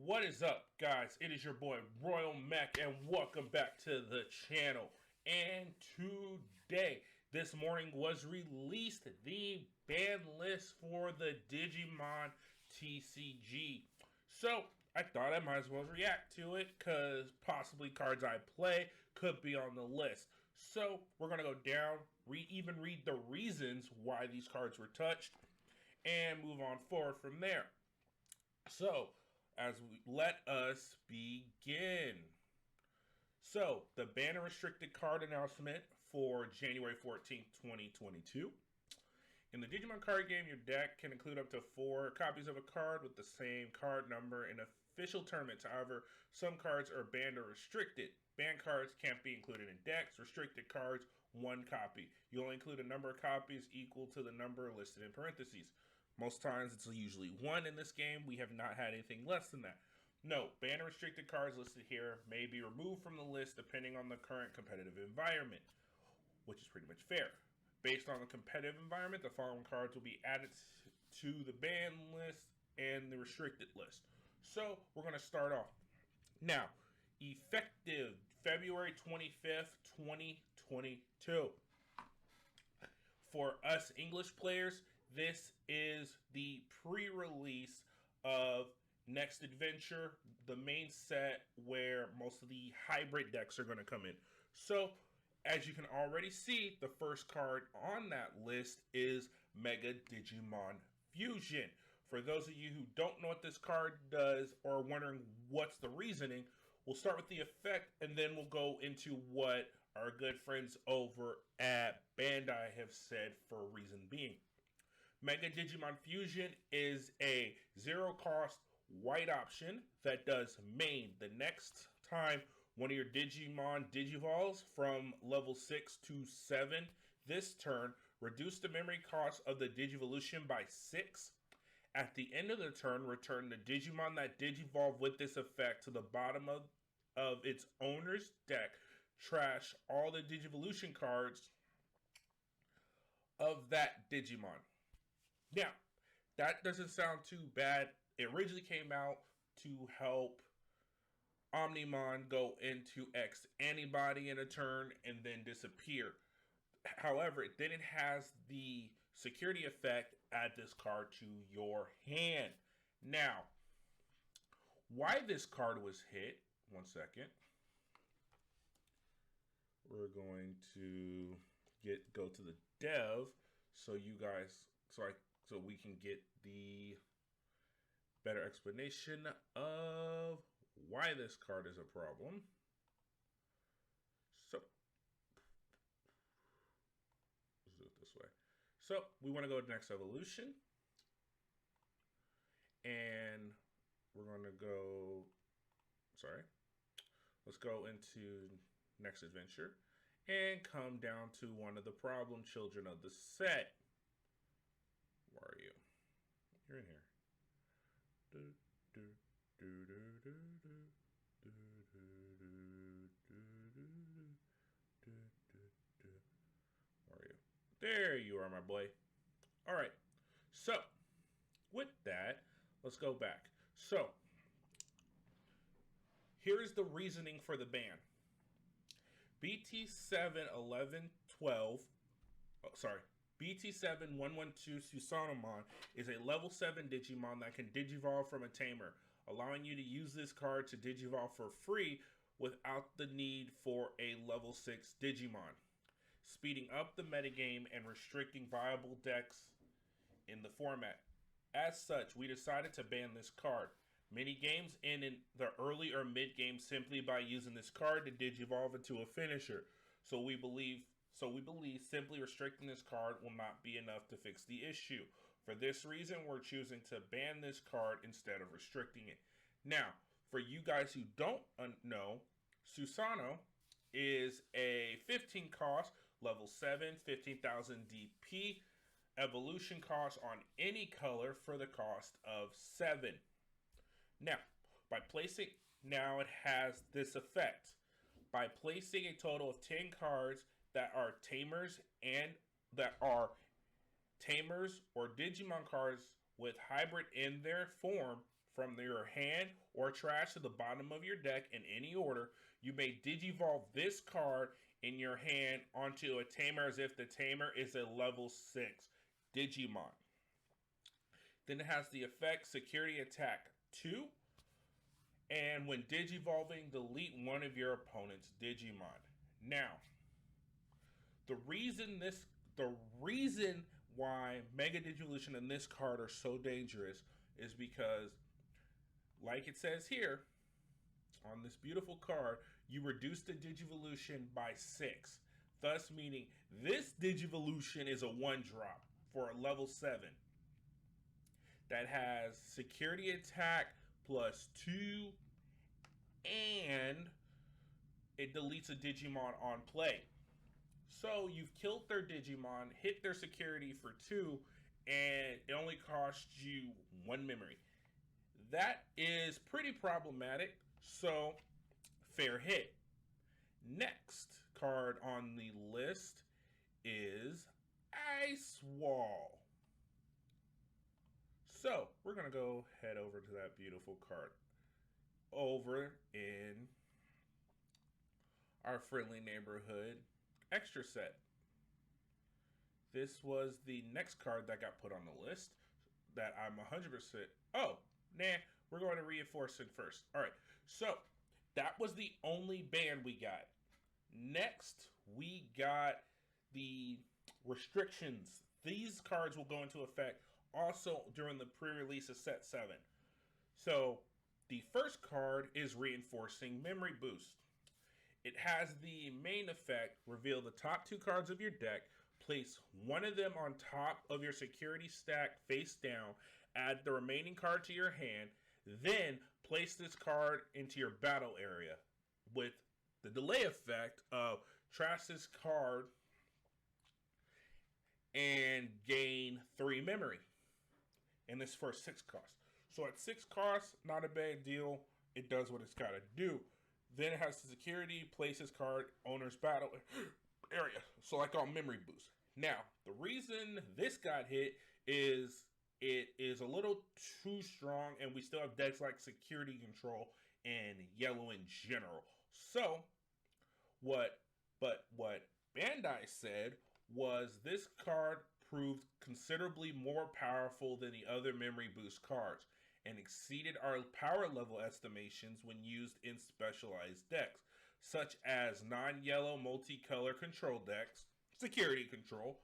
What is up, guys? It is your boy Royal Mech, and welcome back to the channel. And today, this morning, was released the ban list for the Digimon TCG. So, I thought I might as well react to it, because possibly cards I play could be on the list. So, we're going to go down, even read the reasons why these cards were touched, and move on forward from there. So, let us begin. So, the banner restricted card announcement for January 14th, 2022. In the Digimon card game, your deck can include up to 4 copies of a card with the same card number in official tournaments. However, some cards are banned or restricted. Banned cards can't be included in decks. Restricted cards, 1 copy. You only include a number of copies equal to the number listed in parentheses. Most times it's usually 1 in this game. We have not had anything less than that. No, banner restricted cards listed here may be removed from the list depending on the current competitive environment, which is pretty much fair. Based on the competitive environment, the following cards will be added to the ban list and the restricted list. So we're going to start off. Now, effective February 25th, 2022. For us English players, this is the pre-release of Next Adventure, the main set where most of the hybrid decks are going to come in. So, as you can already see, the first card on that list is Mega Digimon Fusion. For those of you who don't know what this card does or are wondering what's the reasoning, we'll start with the effect and then we'll go into what our good friends over at Bandai have said for a reason being. Mega Digimon Fusion is a zero-cost white option that does main. The next time one of your Digimon digivolves from level 6 to 7 this turn, reduce the memory cost of the Digivolution by 6. At the end of the turn, return the Digimon that digivolve with this effect to the bottom of its owner's deck. Trash all the Digivolution cards of that Digimon. Now, that doesn't sound too bad. It originally came out to help Omnimon go into X antibody in a turn and then disappear. However, then it has the security effect, add this card to your hand. Now, why this card was hit, one second. We're going to go to the dev so you guys, so we can get the better explanation of why this card is a problem. So, let's do it this way. So, we want to go to next evolution. And we're going to go, let's go into next adventure and come down to one of the problem children of the set. Where are you? You're in here. Where are you? There you are, my boy. All right. So, with that, let's go back. So, here's the reasoning for the ban. BT7-1112 Susanomon is a level 7 Digimon that can digivolve from a tamer, allowing you to use this card to digivolve for free without the need for a level 6 Digimon, speeding up the metagame and restricting viable decks in the format. As such, we decided to ban this card. Many games end in the early or mid game simply by using this card to digivolve into a finisher. So we believe simply restricting this card will not be enough to fix the issue. For this reason, we're choosing to ban this card instead of restricting it. Now, for you guys who don't know, Susano is a 15 cost, level 7, 15,000 DP, evolution cost on any color for the cost of 7. Now, it has this effect. By placing a total of 10 cards that are tamers or Digimon cards with hybrid in their form from your hand or trash to the bottom of your deck in any order. You may digivolve this card in your hand onto a tamer as if the tamer is a level 6 Digimon. Then it has the effect Security Attack 2. And when digivolving, delete one of your opponent's Digimon. Now, the reason why Mega Digivolution and this card are so dangerous is because, like it says here, on this beautiful card, you reduce the Digivolution by 6. Thus meaning this Digivolution is a 1-drop for a level 7 that has Security Attack plus 2, and it deletes a Digimon on play. So you've killed their Digimon, hit their security for 2, and it only costs you 1 memory. That is pretty problematic, so fair hit. Next card on the list is Icemon. So we're going to go head over to that beautiful card over in our friendly neighborhood extra set. This was the next card that got put on the list that I'm 100%. Oh, nah, we're going to reinforce it first. All right, so that was the only band we got. Next, we got the restrictions. These cards will go into effect also during the pre-release of Set 7. So, the first card is Reinforcing Memory Boost. It has the main effect, reveal the top 2 cards of your deck, place one of them on top of your security stack face down, add the remaining card to your hand, then place this card into your battle area with the delay effect of trash this card and gain 3 memory. And this for 6 cost. So at 6 costs, not a bad deal. It does what it's got to do. Then it has the security, places card, owner's battle area. So like on memory boost. Now, the reason this got hit is it is a little too strong, and we still have decks like security control and yellow in general. So, what Bandai said was this card proved considerably more powerful than the other memory boost cards and exceeded our power level estimations when used in specialized decks, such as non-yellow multicolor control decks, security control,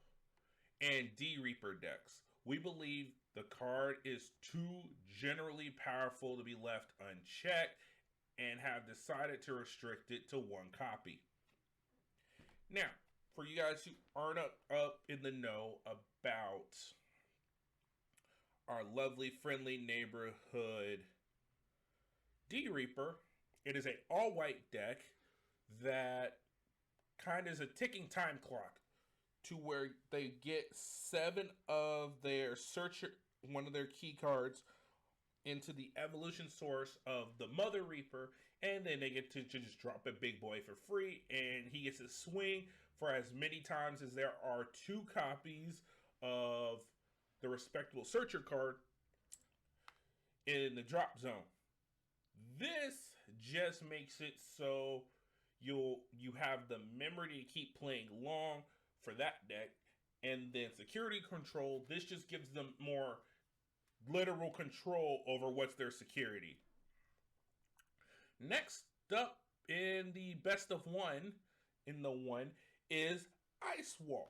and D-Reaper decks. We believe the card is too generally powerful to be left unchecked and have decided to restrict it to 1 copy. Now, for you guys who aren't up in the know about our lovely friendly neighborhood D-Reaper, it is an all-white deck that kind of is a ticking time clock to where they get 7 of their one of their key cards into the evolution source of the Mother Reaper, and then they get to just drop a big boy for free, and he gets to swing for as many times as there are 2 copies of the respectable searcher card in the drop zone. This just makes it so you have the memory to keep playing long for that deck, and then security control, this just gives them more literal control over what's their security. Next up in the best of 1 is Icemon.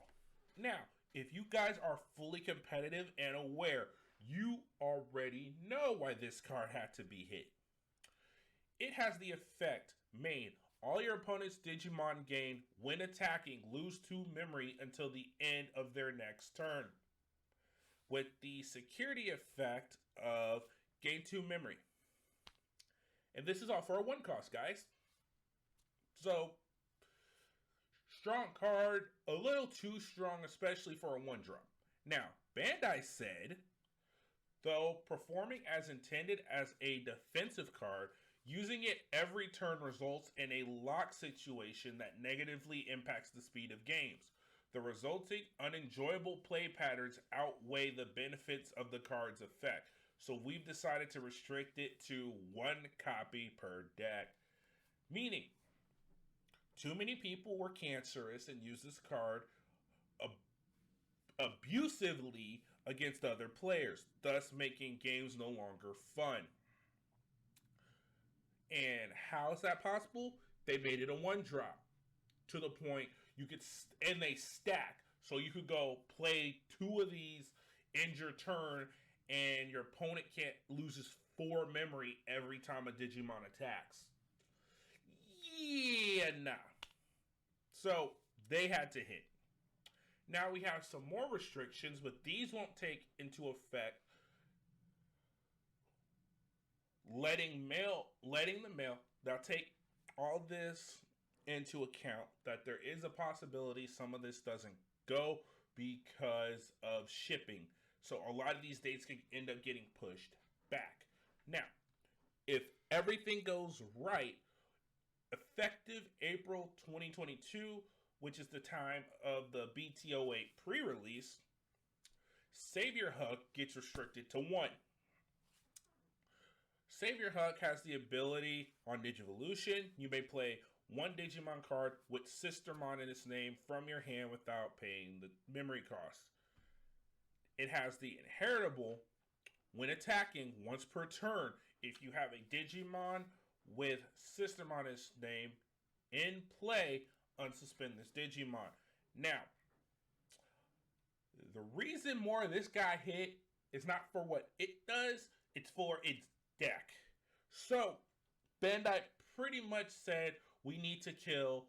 Now, if you guys are fully competitive and aware, you already know why this card had to be hit. It has the effect, main, all your opponent's Digimon gain, when attacking, lose 2 memory until the end of their next turn. With the security effect of gain 2 memory. And this is all for a 1 cost, guys. So, strong card, a little too strong, especially for a 1-drop. Now, Bandai said, though performing as intended as a defensive card, using it every turn results in a lock situation that negatively impacts the speed of games. The resulting unenjoyable play patterns outweigh the benefits of the card's effect. So we've decided to restrict it to 1 copy per deck. Meaning, too many people were cancerous and used this card abusively against other players, thus making games no longer fun. And how is that possible? They made it a 1-drop to the point you could, and they stack. So you could go play 2 of these in your turn, and your opponent can't loses 4 memory every time a Digimon attacks. Yeah, nah. So they had to hit. Now we have some more restrictions, but these won't take into effect letting the mail. They'll take all this into account that there is a possibility some of this doesn't go because of shipping. So a lot of these dates can end up getting pushed back. Now, if everything goes right, effective April 2022, which is the time of the BT08 pre-release, Savior Hug gets restricted to 1. Savior Hug has the ability on Digivolution. You may play 1 Digimon card with Sistermon in its name from your hand without paying the memory cost. It has the inheritable when attacking once per turn. If you have a Digimon with Sistermon in its name in play, unsuspend this Digimon. Now, the reason more of this guy hit is not for what it does, it's for its deck. So, Bandai pretty much said we need to kill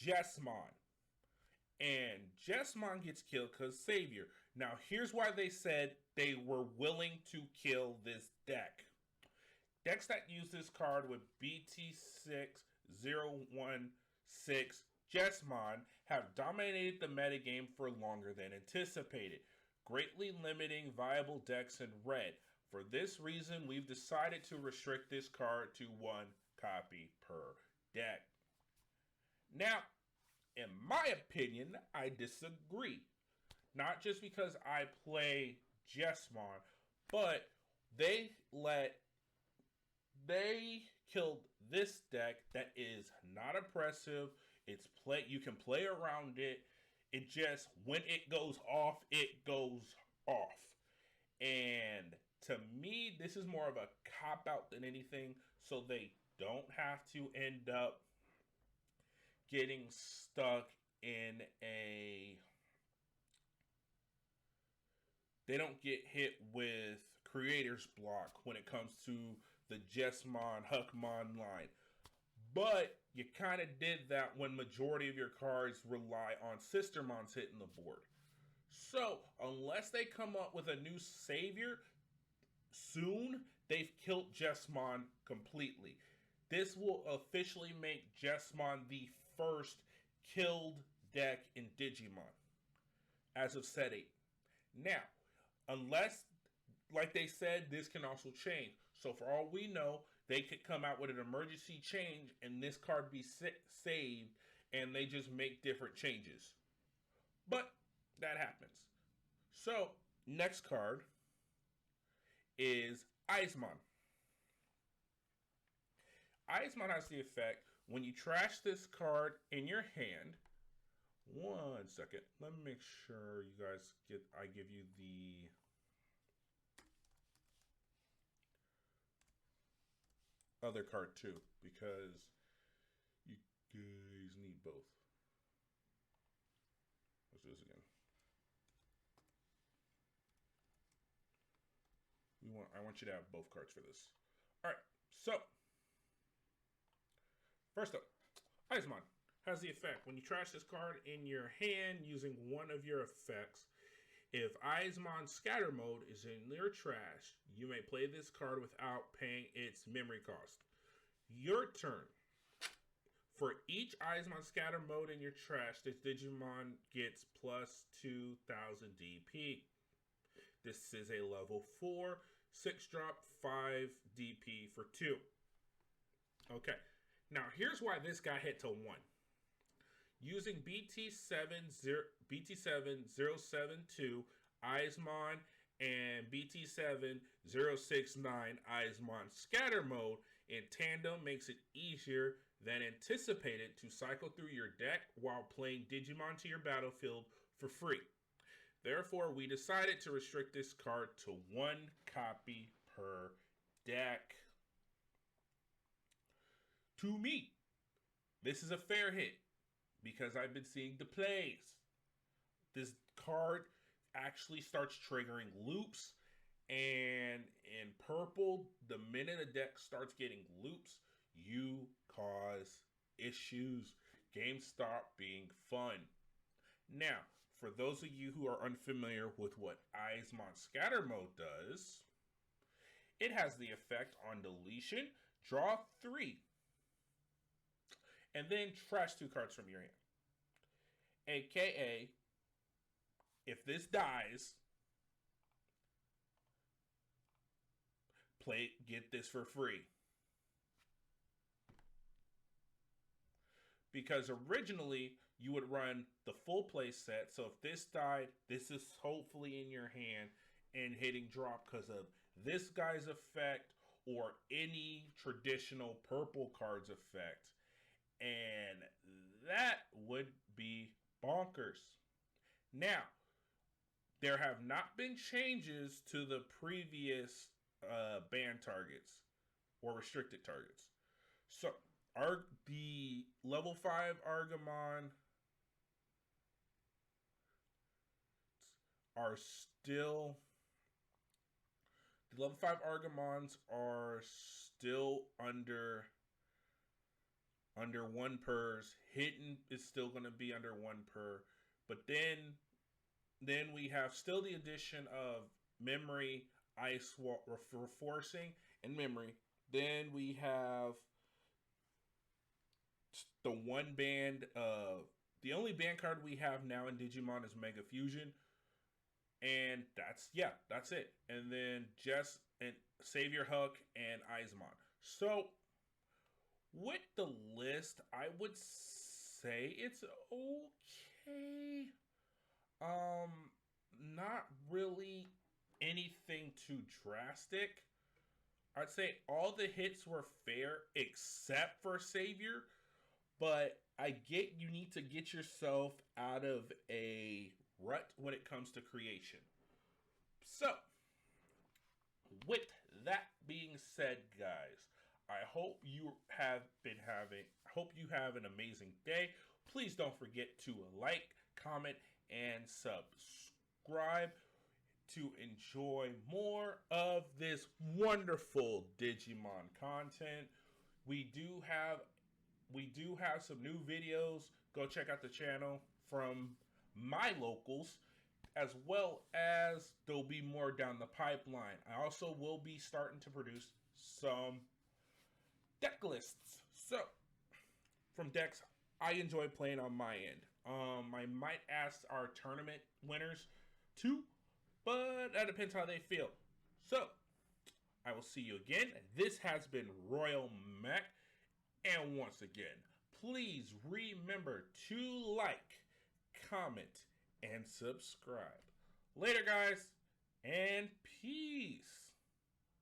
Icemon. And Icemon gets killed because Savior. Now, here's why they said they were willing to kill this deck. Decks that use this card with BT6016 Icemon have dominated the metagame for longer than anticipated, greatly limiting viable decks in red. For this reason, we've decided to restrict this card to 1 copy per deck. Now, in my opinion, I disagree. Not just because I play Icemon, but they killed this deck that is not oppressive. You can play around it. It just, when it goes off, it goes off. And to me, this is more of a cop-out than anything, so they don't have to end up getting stuck in a... They don't get hit with creator's block when it comes to the Icemon, Huckmon line. But you kind of did that when majority of your cards rely on Sistermons hitting the board. So, unless they come up with a new savior soon, they've killed Icemon completely. This will officially make Icemon the first killed deck in Digimon as of set 8. Now, unless, like they said, this can also change. So for all we know, they could come out with an emergency change and this card be saved and they just make different changes. But that happens. So, next card is Icemon. Icemon has the effect, when you trash this card in your hand, 1 second, let me make sure you guys I give you the other card too, because you guys need both. Let's do this again. I want you to have both cards for this. Alright, so first up, Icemon has the effect. When you trash this card in your hand using one of your effects, if Icemon Scatter Mode is in your trash, you may play this card without paying its memory cost. Your turn. For each Icemon Scatter Mode in your trash, this Digimon gets plus 2000 DP. This is a level 4, 6-drop, 5 DP for 2. Okay, now here's why this guy hit to 1. Using BT7072, Icemon and BT7069 Icemon Scatter Mode in tandem makes it easier than anticipated to cycle through your deck while playing Digimon to your battlefield for free. Therefore, we decided to restrict this card to 1 copy per deck. To me, this is a fair hit because I've been seeing the plays. This card actually starts triggering loops, and in purple, the minute a deck starts getting loops, you cause issues. Games stop being fun. Now, for those of you who are unfamiliar with what Icemon Scatter Mode does, it has the effect on deletion, draw 3, and then trash 2 cards from your hand. AKA, if this dies, get this for free. Because originally you would run the full play set. So if this died, this is hopefully in your hand and hitting drop because of this guy's effect or any traditional purple card's effect. And that would be bonkers. Now, there have not been changes to the previous ban targets or restricted targets. So, the level 5 Argamon are still... The level 5 Argamons are still under 1 pers. Hidden is still going to be under 1 per. But then we have still the addition of memory, ice reinforcing, and memory. Then we have the one band. The only band card we have now in Digimon is Mega Fusion, and that's it. And then just Savior Hook and Icemon. So with the list, I would say it's okay. Not really anything too drastic. I'd say all the hits were fair except for Savior, but I get you need to get yourself out of a rut when it comes to creation. So, with that being said, guys, I hope you have an amazing day. Please don't forget to like, comment, and subscribe to enjoy more of this wonderful Digimon content. We do have some new videos. Go check out the channel from my locals, as well as there'll be more down the pipeline. I also will be starting to produce some deck lists. So, from decks I enjoy playing on my end. I might ask our tournament winners too, but that depends how they feel. So, I will see you again. This has been Royal Mac, and once again, please remember to like, comment, and subscribe. Later, guys, and peace.